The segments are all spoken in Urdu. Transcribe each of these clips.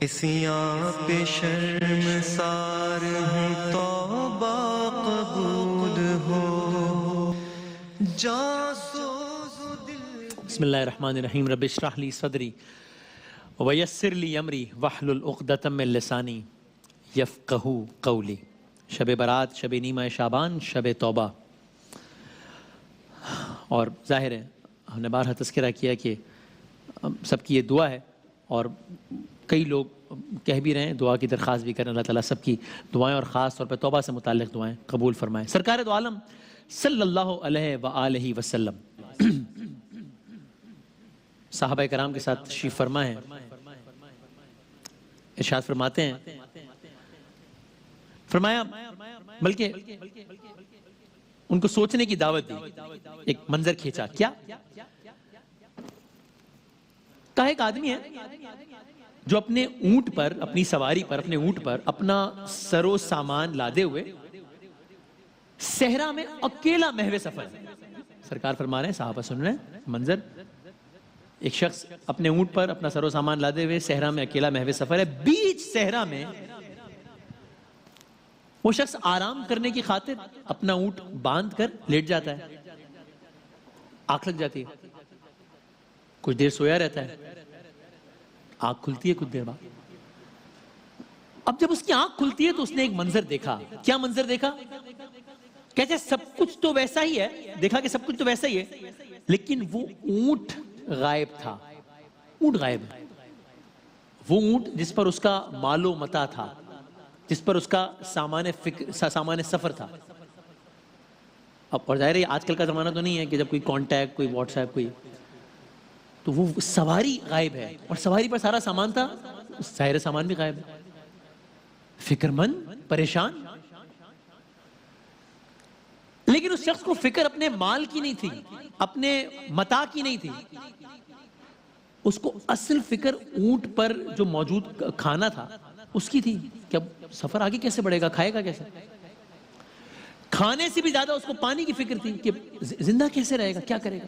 اسیاں پہ شرمسار ہوں توبہ قبول ہو جاسوس دل. بسم اللہ الرحمن الرحیم. رب اشرح لی صدری ویسر لی امری واحلل عقدۃ من لسانی یفقہوا قولی. شب برات، شب نیمہ شعبان، شب توبہ. اور ظاہر ہے ہم نے بارہا تذکرہ کیا کہ سب کی یہ دعا ہے، اور کئی لوگ کہہ بھی رہے ہیں، دعا کی درخواست بھی کریں. اللہ تعالیٰ سب کی دعائیں اور خاص طور پہ توبہ سے متعلق دعائیں قبول فرمائیں. سرکار دو عالم صلی اللہ علیہ وآلہ وسلم صحابہ کرام کے ساتھ تشریف فرما ہے. ارشاد فرماتے ہیں، فرمایا بلکہ ان کو سوچنے کی دعوت دی. ایک منظر کھینچا. کیا کہا ایک آدمی ہے جو اپنے اونٹ پر، اپنی سواری پر، اپنے اونٹ پر اپنا سر و سامان لادے ہوئے صحرا میں اکیلا محو سفر ہے. سرکار فرما رہے ہیں، صحابہ سن رہے ہیں منظر. ایک شخص اپنے اونٹ پر اپنا سر و سامان لادے ہوئے صحرا میں اکیلا محو سفر ہے. بیچ صحرا میں وہ شخص آرام کرنے کی خاطر اپنا اونٹ باندھ کر لیٹ جاتا ہے. آنکھ لگ جاتی ہے، کچھ دیر سویا رہتا ہے، آنکھ کھلتی ہے کچھ دیر بعد. اب جب اس کی آنکھ کھلتی ہے تو اس نے ایک منظر دیکھا. کیا منظر دیکھا؟ کہتے ہیں سب کچھ تو ویسا ہی ہے. دیکھا کہ سب کچھ تو ویسا ہی ہے، لیکن وہ اونٹ غائب تھا. اونٹ غائب ہے. وہ اونٹ جس پر اس کا مال و متاع تھا، جس پر اس کا سامان سفر تھا. اب اور ظاہر ہے آج کل کا زمانہ تو نہیں ہے کہ جب کوئی کانٹیکٹ، کوئی واٹس ایپ، کوئی، تو وہ سواری غائب ہے اور سواری پر سارا سامان تھا. ظاہر سامان بھی غائب ہے. فکر مند، پریشان. لیکن اس شخص کو فکر اپنے مال کی نہیں تھی، اپنے متاع کی نہیں تھی. اس کو اصل فکر اونٹ پر جو موجود کھانا تھا اس کی تھی کہ اب سفر آگے کیسے بڑھے گا، کھائے گا کیسے. کھانے سے بھی زیادہ اس کو پانی کی فکر تھی کہ زندہ کیسے رہے گا، کیا کرے گا.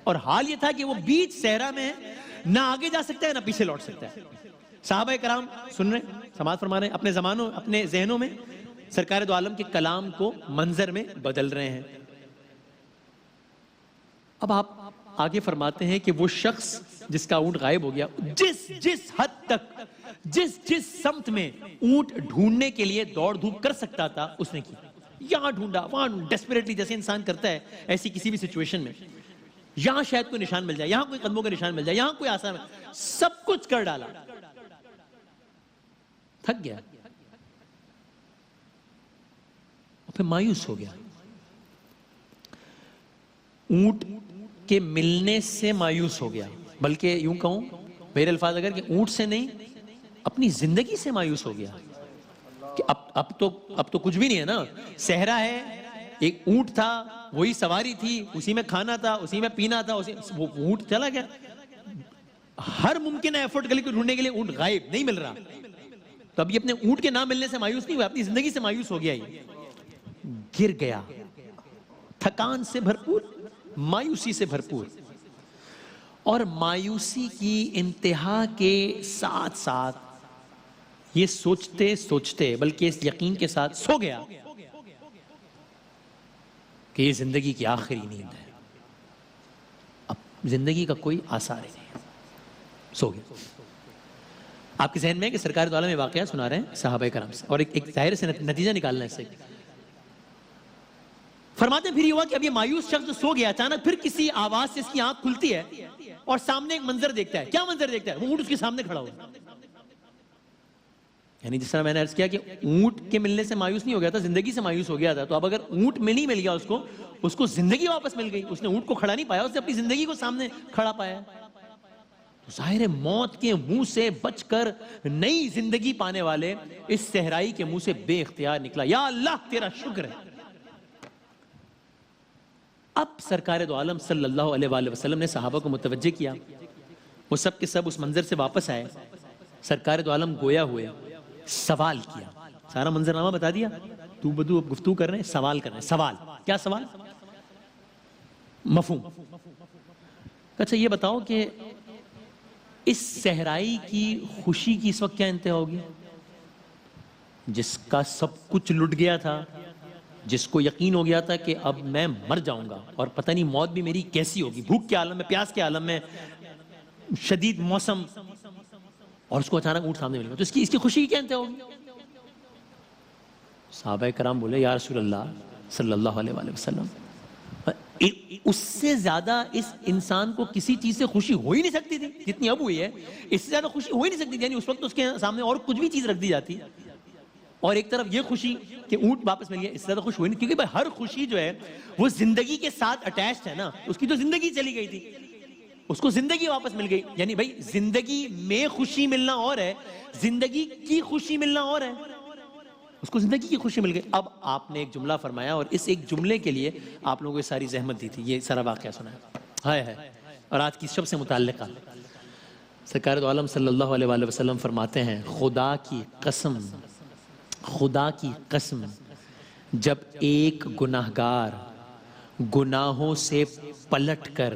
اور حال یہ تھا کہ وہ بیچ صحرا میں ہے، نہ آگے جا سکتا ہے نہ پیچھے لوٹ سکتا ہے. صحابہ کرام سن رہے ہیں، سماعت فرما رہے ہیں، اپنے زمانوں، اپنے ذہنوں میں سرکار دو عالم کے کلام کو منظر میں بدل رہے ہیں. اب آپ آگے فرماتے ہیں کہ وہ شخص جس کا اونٹ غائب ہو گیا، جس حد تک، جس سمت میں اونٹ ڈھونڈنے کے لیے دوڑ دھوپ کر سکتا تھا اس نے کی. یہاں ڈھونڈا، وہاں ڈیسپریٹلی جیسے انسان کرتا ہے ایسی کسی بھی سچویشن میں. یہاں شاید کوئی نشان مل جائے، یہاں کوئی قدموں کا نشان مل جائے، یہاں کوئی آسان، سب کچھ کر ڈالا. تھک گیا اور پھر مایوس ہو گیا. اونٹ کے ملنے سے مایوس ہو گیا، بلکہ یوں کہوں میرے الفاظ اگر کہ اونٹ سے نہیں، اپنی زندگی سے مایوس ہو گیا کہ اب تو کچھ بھی نہیں ہے نا. صحرا ہے، ایک اونٹ تھا، وہی سواری تھی، اسی میں کھانا تھا، اسی میں پینا تھا، وہ اونٹ چلا گیا. ہر ممکن ایفرٹ کے لیے ڈھونڈنے کے لیے اونٹ غائب، نہیں مل رہا. تو اب یہ اپنے اونٹ کے نہ ملنے سے مایوس نہیں ہوا، اپنی زندگی سے مایوس ہو گیا. گر گیا، تھکان سے بھرپور، مایوسی سے بھرپور. اور مایوسی کی انتہا کے ساتھ ساتھ یہ سوچتے سوچتے، بلکہ اس یقین کے ساتھ سو گیا کہ یہ زندگی کی آخری نیند ہے، اب زندگی کا کوئی آثار ہی نہیں. سو گیا. آپ کے ذہن میں ہے کہ سرکار دو عالم میں واقعہ سنا رہے ہیں صحابہ کرام سے، اور ایک ظاہر سے نتیجہ نکالنا ہے اس سے. فرماتے ہیں پھر یہ ہوا کہ اب یہ مایوس شخص سو گیا، اچانک پھر کسی آواز سے اس کی آنکھ کھلتی ہے اور سامنے ایک منظر دیکھتا ہے. کیا منظر دیکھتا ہے؟ وہ اونٹ اس کے سامنے کھڑا ہوا. یعنی جس طرح میں نے عرض کیا کہ اونٹ کے ملنے سے مایوس نہیں ہو گیا تھا، زندگی سے مایوس ہو گیا تھا. تو اب اگر اونٹ میں نہیں مل گیا اس کو زندگی واپس مل گئی. اس نے اونٹ کو کھڑا نہیں پایا، اس نے اپنی زندگی کو سامنے کھڑا پایا. تو ظاہر ہے موت کے منہ سے بچ کر نئی زندگی پانے والے اس صحرائی کے منہ سے بے اختیار نکلا، یا اللہ تیرا شکر ہے. اب سرکار دو عالم صلی اللہ علیہ وآلہ وسلم نے صحابہ کو متوجہ کیا. وہ سب کے سب اس منظر سے واپس آئے. سرکار دو عالم گویا ہوئے، سوال کیا. سارا منظرنامہ بتا دیا، تو بدو اب گفتگو کر رہے ہیں، سوال کر رہے ہیں. سوال کیا؟ سوال مفہوم. اچھا یہ بتاؤ کہ اس صحرائی کی خوشی کی اس وقت کیا انتہا ہوگی؟ جس کا سب کچھ لٹ گیا تھا، جس کو یقین ہو گیا تھا کہ اب میں مر جاؤں گا اور پتہ نہیں موت بھی میری کیسی ہوگی، بھوک کے عالم میں، پیاس کے عالم میں، شدید موسم، اور اس کو اچانک اونٹ سامنے مل گیا، تو اس کی خوشی کیا انتہا ہوگی؟ صحابہ کرام بولے یا رسول اللہ صلی اللہ علیہ وآلہ وسلم، اس سے زیادہ اس انسان کو کسی چیز سے خوشی ہو ہی نہیں سکتی تھی جتنی اب ہوئی ہے، اس سے زیادہ خوشی ہو ہی نہیں سکتی تھی، یعنی اس وقت اس کے سامنے اور کچھ بھی چیز رکھ دی جاتی، اور ایک طرف یہ خوشی کہ اونٹ واپس مل گیا، اس سے زیادہ خوش ہوئی نہیں، کیونکہ ہر خوشی جو ہے وہ زندگی کے ساتھ اٹیچڈ ہے نا، اس کی تو زندگی چلی گئی تھی، اس کو زندگی واپس مل گئی، یعنی بھائی زندگی میں خوشی ملنا اور ہے، زندگی کی خوشی ملنا اور ہے، اس کو زندگی کی خوشی مل گئی۔ اب آپ نے ایک جملہ فرمایا اور اس ایک جملے کے لیے آپ لوگوں کو ساری زحمت دی تھی، یہ سارا واقعہ سنا ہے، اور آج کی سب سے متعلقہ سرکار دو عالم صلی اللہ علیہ وآلہ وسلم فرماتے ہیں، خدا کی قسم جب ایک گناہگار گناہوں سے پلٹ کر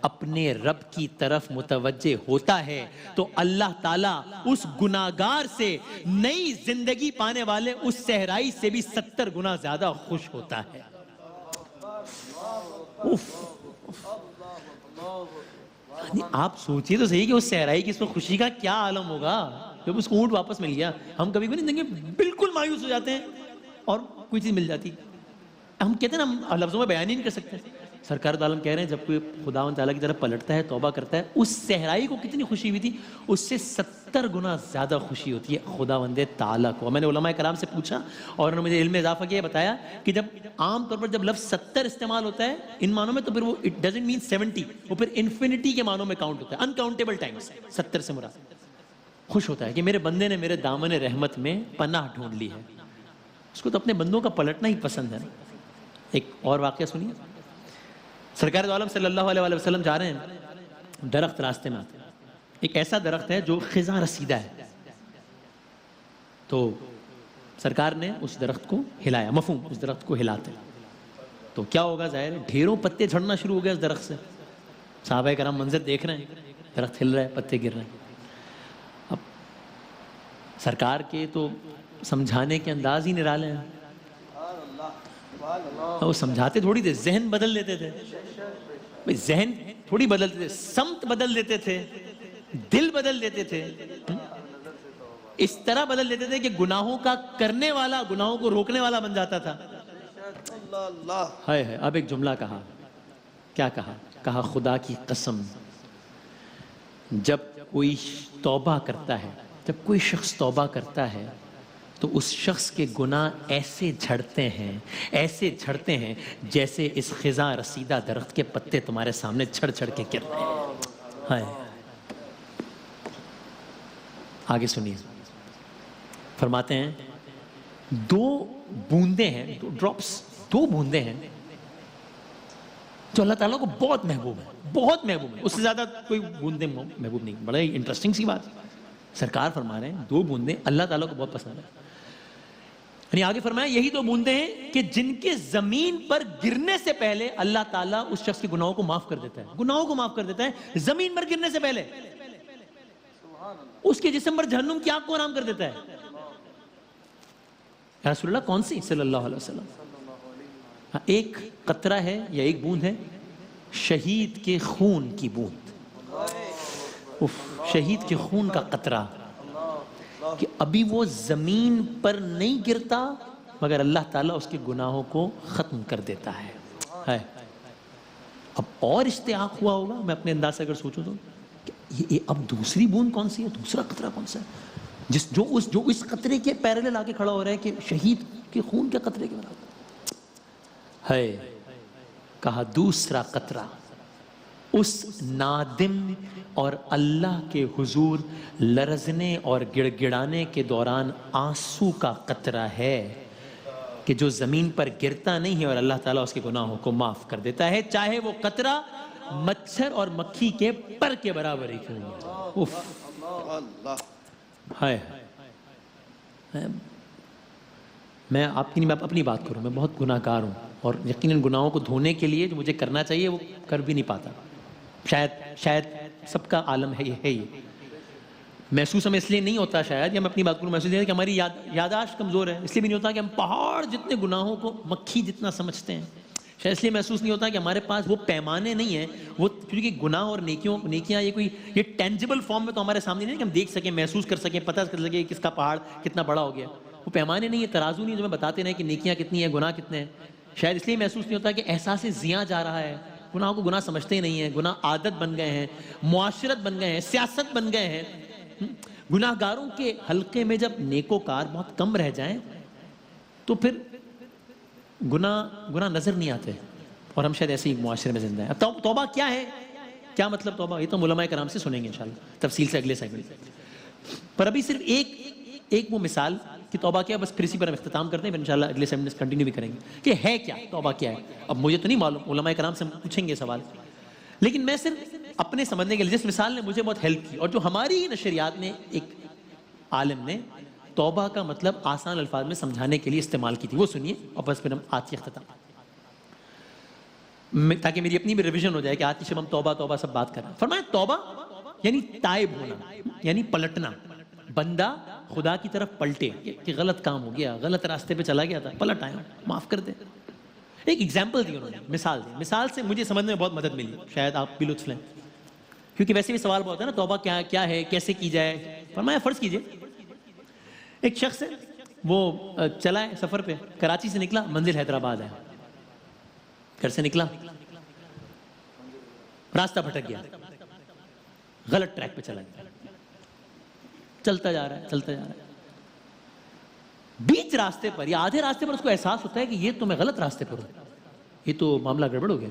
اپنے رب کی طرف متوجہ ہوتا ہے تو اللہ تعالیٰ اس گناہگار سے نئی زندگی پانے والے اس صحرائی سے بھی 70 گنا زیادہ خوش ہوتا ہے۔ آپ سوچئے تو صحیح کہ اس صحرائی کی اس میں خوشی کا کیا عالم ہوگا جب اس کو اونٹ واپس مل گیا۔ ہم کبھی بھی نہیں دیں بالکل مایوس ہو جاتے ہیں اور کوئی چیز مل جاتی، ہم کہتے ہیں نا ہم لفظوں میں بیان ہی نہیں کر سکتے۔ سرکار دو عالم کہہ رہے ہیں جب کوئی خداوند تعالیٰ کی طرف پلٹتا ہے، توبہ کرتا ہے، اس صحرائی کو کتنی خوشی ہوئی تھی، اس سے 70 گنا زیادہ خوشی ہوتی ہے خداوند تعالیٰ کو۔ میں نے علماء کرام سے پوچھا اور انہوں نے مجھے علم اضافہ کیا، بتایا کہ جب عام طور پر جب لفظ 70 استعمال ہوتا ہے ان معنوں میں تو پھر وہ اٹ ڈزنٹ مین 70، وہ پھر انفینٹی کے معنوں میں کاؤنٹ ہوتا ہے، انکاؤنٹیبل ٹائمز۔ 70 سے مراد خوش ہوتا ہے کہ میرے بندے نے میرے دامن رحمت میں پناہ ڈھونڈ لی ہے۔ اس کو تو اپنے بندوں کا پلٹنا ہی پسند ہے۔ ایک اور واقعہ سنیے، سرکار دو عالم صلی اللہ علیہ وآلہ وسلم جا رہے ہیں، درخت راستے میں آتے ہیں، ایک ایسا درخت ہے جو خزاں رسیدہ ہے، تو سرکار نے اس درخت کو ہلایا، مفہوم اس درخت کو ہلاتے تو کیا ہوگا، ظاہر ہے ڈھیروں پتے جھڑنا شروع ہو گئے اس درخت سے۔ صحابہ کرام منظر دیکھ رہے ہیں، درخت ہل رہا ہے، پتے گر رہے ہیں۔ اب سرکار کے تو سمجھانے کے انداز ہی نرالے ہیں، وہ سمجھاتے تھوڑی تھے، ذہن بدل دیتے تھے، ذہن تھوڑی بدلتے تھے، سمت بدل دیتے تھے، دل بدل دیتے تھے، اس طرح بدل دیتے تھے کہ گناہوں کا کرنے والا گناہوں کو روکنے والا بن جاتا تھا۔ ہائے اب ایک جملہ کہا، کیا کہا؟ کہا خدا کی قسم جب کوئی توبہ کرتا ہے، جب کوئی شخص توبہ کرتا ہے تو اس شخص کے گناہ ایسے جھڑتے ہیں جیسے اس خزاں رسیدہ درخت کے پتے تمہارے سامنے چھڑ چھڑ کے گر رہے ہیں۔ ہائے آگے سنیے، فرماتے ہیں دو بوندیں ہیں، دو بوندیں ہیں جو اللہ تعالیٰ کو بہت محبوب ہے، اس سے زیادہ کوئی بوندیں محبوب نہیں۔ بڑا ہی انٹرسٹنگ سی بات، سرکار فرما رہے ہیں دو بوندیں اللہ تعالیٰ کو بہت پسند ہے، یعنی آگے فرمایا یہی دو بوندیں ہیں کہ جن کے زمین پر گرنے سے پہلے اللہ تعالیٰ اس شخص کے گناہوں کو معاف کر دیتا ہے، زمین پر گرنے سے پہلے اس کے جسم پر جہنم کی آگ کو حرام کر دیتا ہے۔ یا رسول اللہ کون سی؟ صلی اللہ علیہ وسلم، ایک قطرہ ہے یا ایک بوند ہے شہید کے خون کی بوند، شہید کے خون کا قطرہ، کہ ابھی وہ زمین پر نہیں گرتا مگر اللہ تعالیٰ اس کے گناہوں کو ختم کر دیتا ہے۔ اب اور اشتیاق ہوا ہوگا، میں اپنے انداز سے اگر سوچوں تو یہ اب دوسری بوند کون سی ہے، دوسرا قطرہ کون سا ہے جو اس قطرے کے پیرالل آ کے کھڑا ہو رہا ہے کہ شہید کے خون کے قطرے کے برابر ہے۔ کہا دوسرا قطرہ اس نادم اور اللہ کے حضور لرزنے اور گڑ گڑانے کے دوران آنسو کا قطرہ ہے کہ جو زمین پر گرتا نہیں ہے اور اللہ تعالیٰ اس کے گناہوں کو معاف کر دیتا ہے، چاہے وہ قطرہ مچھر اور مکھی کے پر کے برابر ہی کیوں ہو۔ میں اپنی بات کروں، میں بہت گناہ گار ہوں اور یقیناً گناہوں کو دھونے کے لیے جو مجھے کرنا چاہیے وہ کر بھی نہیں پاتا، شاید سب کا عالم ہے یہ محسوس ہمیں اس لیے نہیں ہوتا شاید، یا میں اپنی بات کروں محسوس نہیں کہ ہماری یاداشت کمزور ہے، اس لیے بھی نہیں ہوتا کہ ہم پہاڑ جتنے گناہوں کو مکھی جتنا سمجھتے ہیں، شاید اس لیے محسوس نہیں ہوتا کہ ہمارے پاس وہ پیمانے نہیں ہیں، وہ کیونکہ گناہ اور نیکیاں یہ ٹینجیبل فارم میں تو ہمارے سامنے نہیں ہے کہ ہم دیکھ سکیں، محسوس کر سکیں، پتہ کر سکیں کس کا پہاڑ کتنا بڑا ہو گیا، وہ پیمانے نہیں ہے، ترازو نہیں ہے جو ہمیں بتاتے رہے کہ نیکیاں کتنی ہیں، گناہ کتنے ہیں، شاید اس لیے محسوس نہیں ہوتا کہ احساس زیاں جا رہا ہے، گناہوں کو گناہ سمجھتے ہی نہیں ہیں، گناہ عادت بن گئے ہیں، معاشرت بن گئے ہیں، سیاست بن گئے ہیں۔ گناہ گاروں کے حلقے میں جب نیکوکار بہت کم رہ جائیں تو پھر گناہ نظر نہیں آتے، اور ہم شاید ایسے ہی معاشرے میں زندہ ہیں۔ توبہ کیا ہے، کیا مطلب توبہ، یہ تو علماء کرام سے سنیں گے انشاءاللہ تفصیل سے اگلے سیگمنٹ پر، ابھی صرف ایک وہ مثال کہ توبہ کیا، بس پھر اسی پر ہم اختتام کرتے ہیں، پھر انشاءاللہ اگلے سیگمنٹ کنٹینیو بھی کریں گے کہ ہے کیا توبہ کیا ہے۔ اب مجھے تو نہیں معلوم، علماء کرام سے پوچھیں گے سوال، لیکن میں صرف اپنے سمجھنے کے لیے جس مثال نے مجھے بہت ہیلپ کی، اور جو ہماری نشریات نے ایک عالم نے توبہ کا مطلب آسان الفاظ میں سمجھانے کے لیے استعمال کی تھی، وہ سنیے اور بس پھر ہم آج کی اختتام، تاکہ میری اپنی بھی ریویژن ہو جائے کہ آج کی شب ہم توبہ سب بات کر رہے ہیں۔ فرمایا توبہ یعنی تائب ہونا، یعنی پلٹنا، بندہ خدا کی طرف پلٹے کہ غلط کام ہو گیا، غلط راستے پہ چلا گیا تھا، پلٹ آیا، معاف کر دے۔ ایک ایگزامپل دی انہوں نے، مثال دی، مثال سے مجھے سمجھنے میں بہت مدد ملی، شاید آپ بھی لطف لیں، کیونکہ ویسے بھی سوال بہت ہے نا توبہ کیا ہے، کیسے کی جائے۔ فرمایا فرض کیجئے ایک شخص ہے، وہ چلا ہے سفر پہ، کراچی سے نکلا، منزل حیدرآباد ہے، گھر سے نکلا، راستہ بھٹک گیا، غلط ٹریک پہ چلا گیا، چلتا جا رہا ہے، بیچ راستے پر یا آدھے راستے پر اس کو احساس ہوتا ہے کہ یہ تو میں غلط راستے پر ہوں، یہ تو معاملہ گڑبڑ ہو گیا،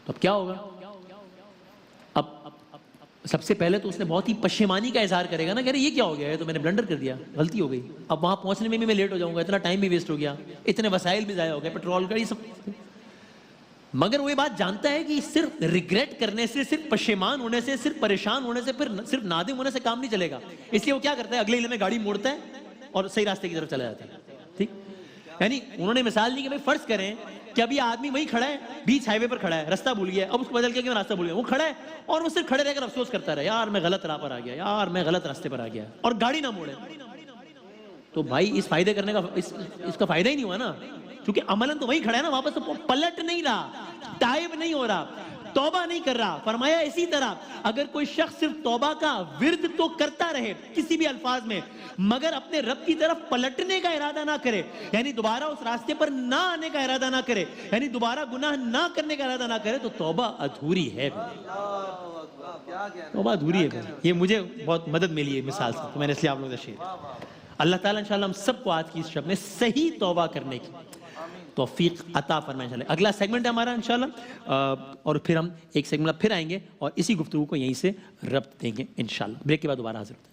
تو اب کیا ہوگا؟ اب سب سے پہلے تو اس نے بہت ہی پشیمانی کا اظہار کرے گا نا، کہ یہ کیا ہو گیا ہے، تو میں نے بلنڈر کر دیا، غلطی ہو گئی، اب وہاں پہنچنے میں بھی میں لیٹ ہو جاؤں گا، اتنا ٹائم بھی ویسٹ ہو گیا، اتنے وسائل بھی ضائع ہو گئے، پیٹرول کا، یہ سب۔ مگر وہ یہ بات جانتا ہے کہ صرف ریگریٹ کرنے سے، صرف پشیمان ہونے سے، صرف پریشان ہونے سے، پھر صرف نادم ہونے سے کام نہیں چلے گا، اس لیے وہ کیا کرتا ہے، اگلے میں گاڑی موڑتا ہے اور صحیح راستے کی طرف چلا جاتا ہے۔ ٹھیک، یعنی انہوں نے مثال دی کہ بھائی فرض کریں کہ ابھی آدمی وہیں کھڑا ہے، بیچ ہائی وے پر کھڑا ہے، راستہ بھول گیا، اب اس کو بدل کے کہ راستہ بھول گیا، وہ کھڑا ہے اور وہ صرف کھڑے رہ کر افسوس کرتا رہا، یار میں غلط راہ پر آ گیا، یار میں غلط راستے پر آ گیا، اور گاڑی نہ موڑے، تو بھائی اس فائدے کرنے کا اس کا فائدہ ہی نہیں ہوا نا، کیونکہ عملاً تو وہی کھڑا ہے نا، واپس تو پلٹ نہیں رہا، تائب نہیں ہو رہا، توبہ نہیں کر رہا۔ فرمایا اسی طرح اگر کوئی شخص صرف توبہ کا ورد تو کرتا رہے کسی بھی الفاظ میں، مگر اپنے رب کی طرف پلٹنے کا ارادہ نہ کرے، یعنی دوبارہ اس راستے پر نہ آنے کا ارادہ نہ کرے، یعنی دوبارہ گناہ نہ کرنے کا ارادہ نہ کرے، تو توبہ ادھوری ہے، توبہ ادھوری ہے۔ یہ مجھے بہت مدد ملی ہے مثال سے، تو میں نے اس لیے آپ لوگوں سے شیئر۔ اللہ تعالیٰ انشاءاللہ ہم سب کو آج کی اس شب میں صحیح توبہ کرنے کی توفیق عطا فرمائے انشاءاللہ۔ اگلا سیگمنٹ ہے ہمارا انشاءاللہ، اور پھر ہم ایک سیگمنٹ پھر آئیں گے اور اسی گفتگو کو یہیں سے ربط دیں گے انشاءاللہ۔ بریک کے بعد دوبارہ حاضر ہوتے ہیں۔